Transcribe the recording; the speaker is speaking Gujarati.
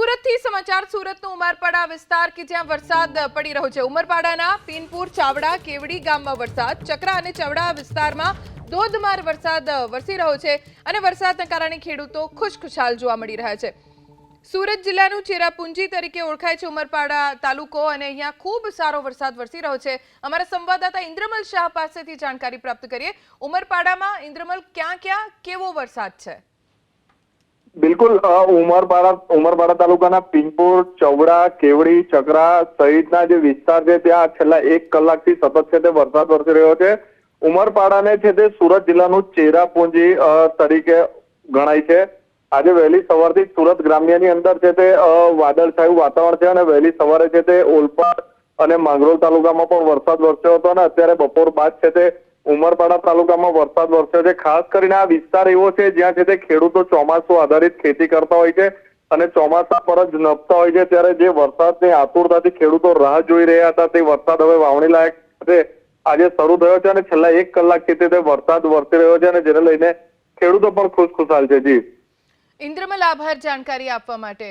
સુરતથી સમાચાર સુરતનો ઉમરપાડા વિસ્તાર કે જ્યાં વરસાદ પડી રહ્યો છે। ઉમરપાડાના પીનપુર ચાવડા કેવડી ગામમાં વરસાદ, ચકરા અને ચવડા વિસ્તારમાં ધોધમાર વરસાદ વરસી રહ્યો છે અને વરસાદના કારણે ખેડૂતો ખુશખુશાલ જોવા મળી રહ્યા છે। સુરત જિલ્લાનું ચેરાપુંજી તરીકે ઓળખાય છે ઉમરપાડા તાલુકો અને અહીંયા ખૂબ સારો વરસાદ વરસી રહ્યો છે। અમારા સંવાદદાતા ઇન્દ્રમલ શાહ પાસેથી જાણકારી પ્રાપ્ત કરીએ। ઉમરપાડામાં ઇન્દ્રમલ ક્યાં ક્યાં કેવો વરસાદ છે? બિલકુલ ઉમરપાડા તાલુકાના પીનપુર ચવડા કેવડી ચકરા સહિતના જે વિસ્તાર છે ત્યાં છેલ્લા 1 કલાકથી સતત છે તે વરસાદ વરસી રહ્યો છે। ઉમરપાડાને છે તે સુરત જિલ્લાનું ચેરાપુંજી તરીકે ગણાય છે। આજે વહેલી સવારથી સુરત ગ્રામ્યની અંદર છે તે વાદળછાયું વાતાવરણ છે અને વહેલી સવારે છે તે ઓલપાડ અને માંગરોળ તાલુકામાં પણ વરસાદ વરસ્યો હતો અને અત્યારે બપોર બાદ છે તે ઉમરપાડા તાલુકામાં વરસાદ વરસ્યો છે। ખાસ કરીને આ વિસ્તાર એવો છે જ્યાં છે તે ખેડૂતો ચોમાસું આધારિત ખેતી કરતા હોય છે અને ચોમાસા પર જ નભતા હોય છે, ત્યારે જે વરસાદની આતુરતાથી ખેડૂતો રાહ જોઈ રહ્યા હતા તે વરસાદ હવે વાવણી લાયક આજે શરૂ થયો છે અને છેલ્લા 1 કલાકથી તે વરસાદ વરસી રહ્યો છે અને જેને લઈને ખેડૂતો પણ ખુશખુશાલ છે। જી ઇન્દ્રમલ, આભાર જાણકારી આપવા માટે।